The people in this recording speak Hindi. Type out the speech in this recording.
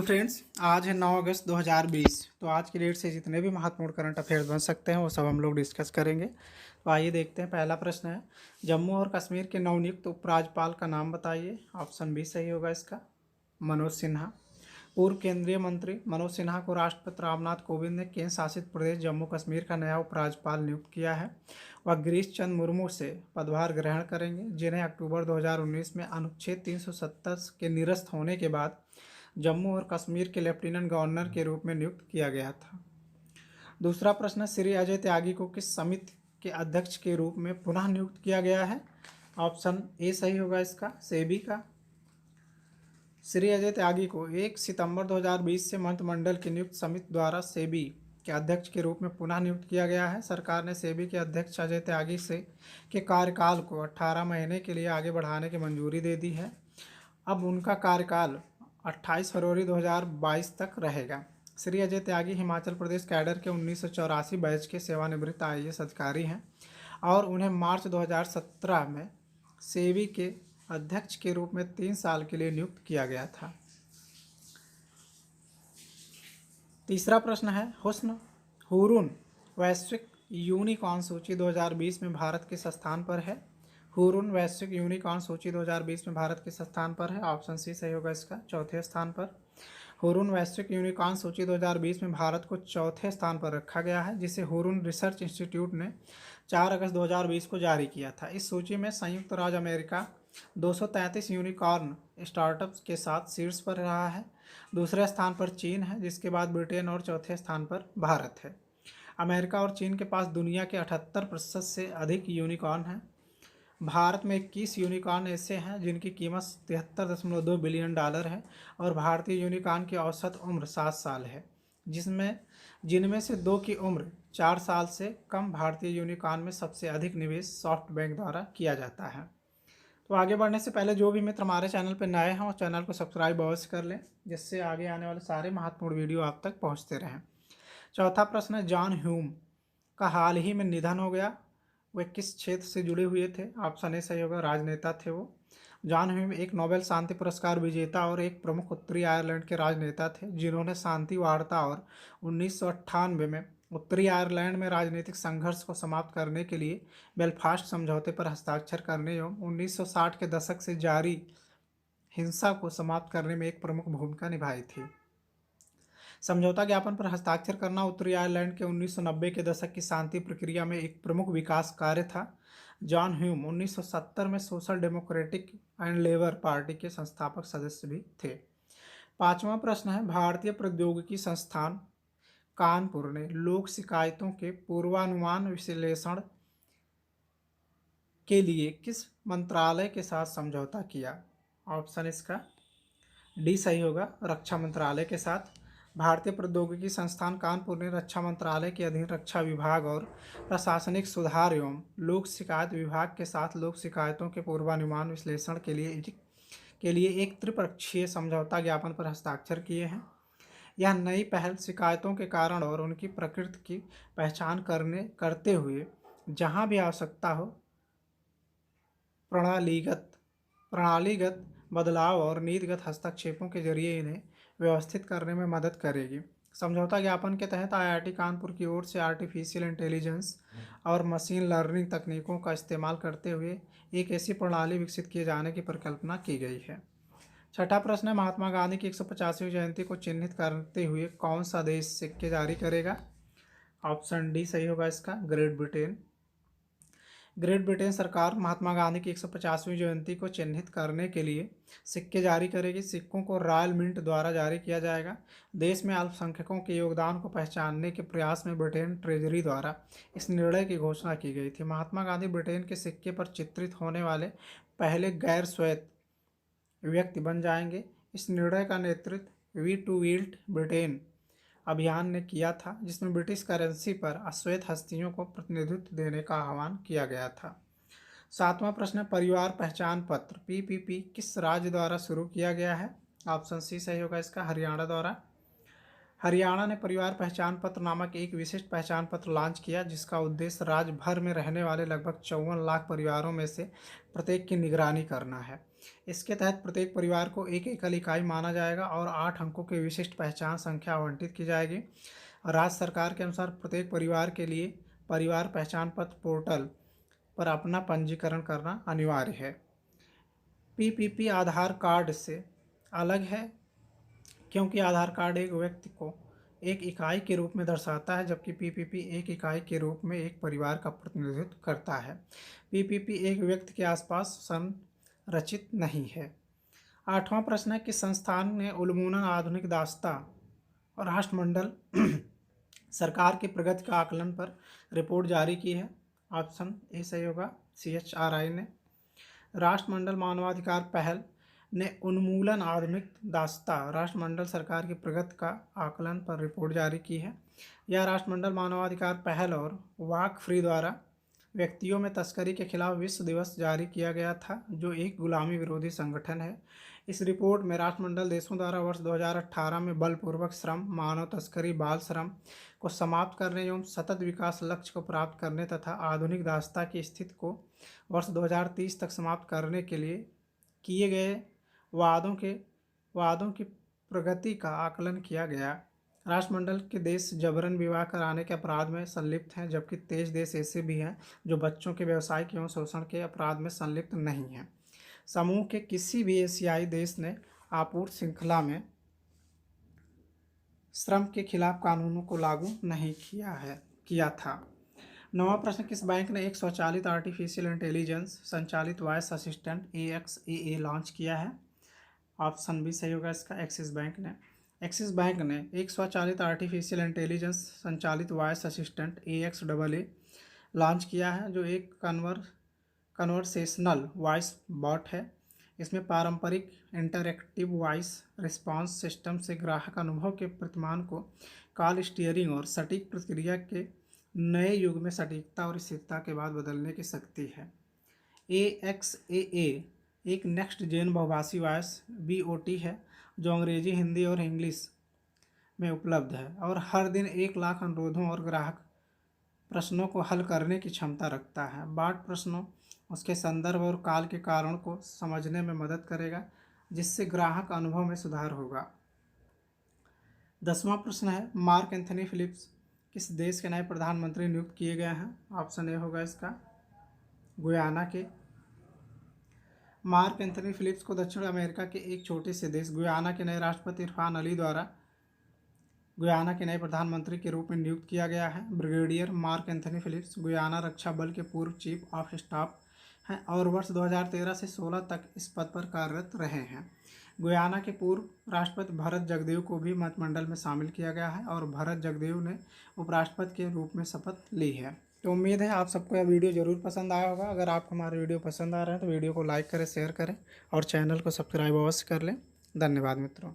हेलो फ्रेंड्स, आज है 9 अगस्त 2020। तो आज की डेट से जितने भी महत्वपूर्ण करंट अफेयर्स बन सकते हैं वो सब हम लोग डिस्कस करेंगे। तो आइए देखते हैं। पहला प्रश्न है, जम्मू और कश्मीर के नवनियुक्त उपराज्यपाल का नाम बताइए। ऑप्शन बी सही होगा इसका, मनोज सिन्हा। पूर्व केंद्रीय मंत्री मनोज सिन्हा को राष्ट्रपति रामनाथ कोविंद ने केंद्र शासित प्रदेश जम्मू कश्मीर का नया उपराज्यपाल नियुक्त किया है। वह गिरीश चंद्र मुर्मू से पदभार ग्रहण करेंगे, जिन्हें अक्टूबर 2019 में अनुच्छेद 370 के निरस्त होने के बाद जम्मू और कश्मीर के लेफ्टिनेंट गवर्नर के रूप में नियुक्त किया गया था। दूसरा प्रश्न, श्री अजय त्यागी को किस समिति के अध्यक्ष के रूप में पुनः नियुक्त किया गया है। ऑप्शन ए सही होगा इसका, सेबी का। श्री अजय त्यागी को 1 सितंबर 2020 से मंत्रिमंडल की नियुक्त समिति द्वारा सेबी के अध्यक्ष के रूप में पुनः नियुक्त किया गया है। सरकार ने सेबी के अध्यक्ष अजय त्यागी से के कार्यकाल को 18 महीने के लिए आगे बढ़ाने की मंजूरी दे दी है। अब उनका कार्यकाल 28 फरवरी 2022 तक रहेगा। श्री अजय त्यागी हिमाचल प्रदेश कैडर के 1984 बैच के सेवानिवृत्त IAS अधिकारी हैं और उन्हें मार्च 2017 में सेबी के अध्यक्ष के रूप में 3 साल के लिए नियुक्त किया गया था। तीसरा प्रश्न है, हुस्न हुरून वैश्विक यूनिकॉर्न सूची 2020 में भारत किस स्थान पर है। हुरून वैश्विक यूनिकॉर्न सूची 2020 में भारत किस स्थान पर है। ऑप्शन सी सही होगा इसका, चौथे स्थान पर। हुरून वैश्विक यूनिकॉर्न सूची 2020 में भारत को चौथे स्थान पर रखा गया है, जिसे हुरून रिसर्च इंस्टीट्यूट ने 4 अगस्त 2020 को जारी किया था। इस सूची में संयुक्त राज्य अमेरिका 233 यूनिकॉर्न स्टार्टअप्स के साथ शीर्ष पर रहा है। दूसरे स्थान पर चीन है, जिसके बाद ब्रिटेन, और चौथे स्थान पर भारत है। अमेरिका और चीन के पास दुनिया के 78% से अधिक यूनिकॉर्न हैं। भारत में 21 यूनिकॉर्न ऐसे हैं जिनकी कीमत 73.2 बिलियन डॉलर है और भारतीय यूनिकॉर्न की औसत उम्र 7 साल है, जिनमें से 2 की उम्र 4 साल से कम। भारतीय यूनिकॉर्न में सबसे अधिक निवेश सॉफ्टबैंक द्वारा किया जाता है। तो आगे बढ़ने से पहले जो भी मित्र हमारे चैनल पर नए हैं वो चैनल को सब्सक्राइब अवश्य कर लें, जिससे आगे आने वाले सारे महत्वपूर्ण वीडियो आप तक पहुँचते रहें। चौथा प्रश्न है, जॉन ह्यूम का हाल ही में निधन हो गया, वे किस क्षेत्र से जुड़े हुए थे। ऑप्शन ए सही होगा, राजनेता थे वो। जॉन ह्यूम एक नोबेल शांति पुरस्कार विजेता और एक प्रमुख उत्तरी आयरलैंड के राजनेता थे, जिन्होंने शांति वार्ता और 1998 में उत्तरी आयरलैंड में राजनीतिक संघर्ष को समाप्त करने के लिए बेलफास्ट समझौते पर हस्ताक्षर करने एवं 1960 के दशक से जारी हिंसा को समाप्त करने में एक प्रमुख भूमिका निभाई थी। समझौता ज्ञापन पर हस्ताक्षर करना उत्तरी आयरलैंड के 1990 के दशक की शांति प्रक्रिया में एक प्रमुख विकास कार्य था। जॉन ह्यूम 1970 में social democratic and labour party के संस्थापक सदस्य भी थे। पांचवा प्रश्न है, भारतीय प्रौद्योगिकी संस्थान कानपुर ने लोक शिकायतों के पूर्वानुमान विश्लेषण के लिए किस मंत्रालय के साथ समझौता किया। ऑप्शन इसका डी सही होगा, रक्षा मंत्रालय के साथ। भारतीय प्रौद्योगिकी संस्थान कानपुर ने रक्षा मंत्रालय के अधीन रक्षा विभाग और प्रशासनिक सुधार एवं लोक शिकायत विभाग के साथ लोक शिकायतों के पूर्वानुमान विश्लेषण के लिए एक त्रिपक्षीय समझौता ज्ञापन पर हस्ताक्षर किए हैं। यह नई पहल शिकायतों के कारण और उनकी प्रकृति की पहचान करते हुए जहां भी आवश्यकता हो प्रणालीगत बदलाव और नीतिगत हस्तक्षेपों के जरिए इन्हें व्यवस्थित करने में मदद करेगी। समझौता ज्ञापन के तहत IIT कानपुर की ओर से आर्टिफिशियल इंटेलिजेंस और मशीन लर्निंग तकनीकों का इस्तेमाल करते हुए एक ऐसी प्रणाली विकसित किए जाने की परिकल्पना की गई है। छठा प्रश्न है, महात्मा गांधी की 150वीं जयंती को चिन्हित करते हुए कौन सा देश सिक्के जारी करेगा। ऑप्शन डी सही होगा इसका, ग्रेट ब्रिटेन। ग्रेट ब्रिटेन सरकार महात्मा गांधी की 150वीं जयंती को चिन्हित करने के लिए सिक्के जारी करेगी। सिक्कों को रॉयल मिंट द्वारा जारी किया जाएगा। देश में अल्पसंख्यकों के योगदान को पहचानने के प्रयास में ब्रिटेन ट्रेजरी द्वारा इस निर्णय की घोषणा की गई थी। महात्मा गांधी ब्रिटेन के सिक्के पर चित्रित होने वाले पहले गैर श्वेत व्यक्ति बन जाएंगे। इस निर्णय का नेतृत्व वी टू विल्ट ब्रिटेन अभियान ने किया था, जिसमें ब्रिटिश करेंसी पर अश्वेत हस्तियों को प्रतिनिधित्व देने का आह्वान किया गया था। सातवां प्रश्न, परिवार पहचान पत्र PPP किस राज्य द्वारा शुरू किया गया है। ऑप्शन सी सही होगा इसका, हरियाणा द्वारा। हरियाणा ने परिवार पहचान पत्र नामक एक विशिष्ट पहचान पत्र लॉन्च किया, जिसका उद्देश्य राज्य भर में रहने वाले लगभग 54 लाख परिवारों में से प्रत्येक की निगरानी करना है। इसके तहत प्रत्येक परिवार को एक एकल इकाई माना जाएगा और 8 अंकों की विशिष्ट पहचान संख्या आवंटित की जाएगी। राज्य सरकार के अनुसार प्रत्येक परिवार के लिए परिवार पहचान पत्र पोर्टल पर अपना पंजीकरण करना अनिवार्य है। पीपीपी आधार कार्ड से अलग है क्योंकि आधार कार्ड एक व्यक्ति को एक इकाई के रूप में दर्शाता है, जबकि पीपीपी एक इकाई के रूप में एक परिवार का प्रतिनिधित्व करता है। पीपीपी एक व्यक्ति के आसपास संरचित नहीं है। 8वां प्रश्न है कि संस्थान ने उन्मूलन आधुनिक दास्ता और राष्ट्रमंडल सरकार की प्रगति का आकलन पर रिपोर्ट जारी की है। ऑप्शन ए सही होगा, CHRI ने। राष्ट्रमंडल मानवाधिकार पहल ने उन्मूलन आधुनिक दास्ता राष्ट्रमंडल सरकार की प्रगति का आकलन पर रिपोर्ट जारी की है। यह राष्ट्रमंडल मानवाधिकार पहल और वॉक फ्री द्वारा व्यक्तियों में तस्करी के खिलाफ विश्व दिवस जारी किया गया था, जो एक गुलामी विरोधी संगठन है। इस रिपोर्ट में राष्ट्रमंडल देशों द्वारा वर्ष 2018 में बलपूर्वक श्रम, मानव तस्करी, बाल श्रम को समाप्त करने एवं सतत विकास लक्ष्य को प्राप्त करने तथा आधुनिक दास्ता की स्थिति को वर्ष 2030 तक समाप्त करने के लिए किए गए वादों की प्रगति का आकलन किया गया। राष्ट्रमंडल के देश जबरन विवाह कराने के अपराध में संलिप्त हैं, जबकि 23 देश ऐसे भी हैं जो बच्चों के व्यावसायिक एवं शोषण के अपराध में संलिप्त नहीं हैं। समूह के किसी भी एशियाई देश ने आपूर्ति श्रृंखला में श्रम के खिलाफ कानूनों को लागू नहीं किया था। 9वां प्रश्न, किस बैंक ने एक स्वचालित आर्टिफिशियल इंटेलिजेंस संचालित वॉइस असिस्टेंट AXAA लॉन्च किया है? ऑप्शन बी सही होगा इसका, एक्सिस बैंक ने। एक्सिस बैंक ने एक स्वचालित आर्टिफिशियल इंटेलिजेंस संचालित वॉइस असिस्टेंट AXAA लॉन्च किया है, जो एक कन्वर्सेशनल वॉइस बॉट है। इसमें पारंपरिक इंटरैक्टिव वॉइस रिस्पांस सिस्टम से ग्राहक अनुभव के प्रतिमान को कॉल स्टीयरिंग और सटीक प्रतिक्रिया के नए युग में सटीकता और स्थिरता के बाद बदलने की शक्ति है। AXAA एक नेक्स्ट जेन बहुभाषी वॉइस BOT है, जो अंग्रेजी, हिंदी और इंग्लिश में उपलब्ध है और हर दिन 1 लाख अनुरोधों और ग्राहक प्रश्नों को हल करने की क्षमता रखता है। बॉट प्रश्नों, उसके संदर्भ और काल के कारण को समझने में मदद करेगा, जिससे ग्राहक अनुभव में सुधार होगा। 10वां प्रश्न है, मार्क एंथनी फिलिप्स किस देश के नए प्रधानमंत्री नियुक्त किए गए हैं? ऑप्शन ए होगा इसका, गुयाना के। मार्क एंथनी फिलिप्स को दक्षिण अमेरिका के एक छोटे से देश गुयाना के नए राष्ट्रपति इरफान अली द्वारा गुयाना के नए प्रधानमंत्री के रूप में नियुक्त किया गया है। Brigadier Mark Anthony Phillips Guyana रक्षा बल के पूर्व चीफ ऑफ स्टाफ हैं और वर्ष 2013 से 16 तक इस पद पर कार्यरत रहे हैं। गुयाना के पूर्व राष्ट्रपति भरत जगदेव को भी मंत्रिमंडल में शामिल किया गया है और भरत जगदेव ने उपराष्ट्रपति के रूप में शपथ ली है। तो उम्मीद है आप सबको यह वीडियो ज़रूर पसंद आया होगा। अगर आपको हमारे वीडियो पसंद आ रहे हैं तो वीडियो को लाइक करें, शेयर करें और चैनल को सब्सक्राइब अवश्य कर लें। धन्यवाद मित्रों।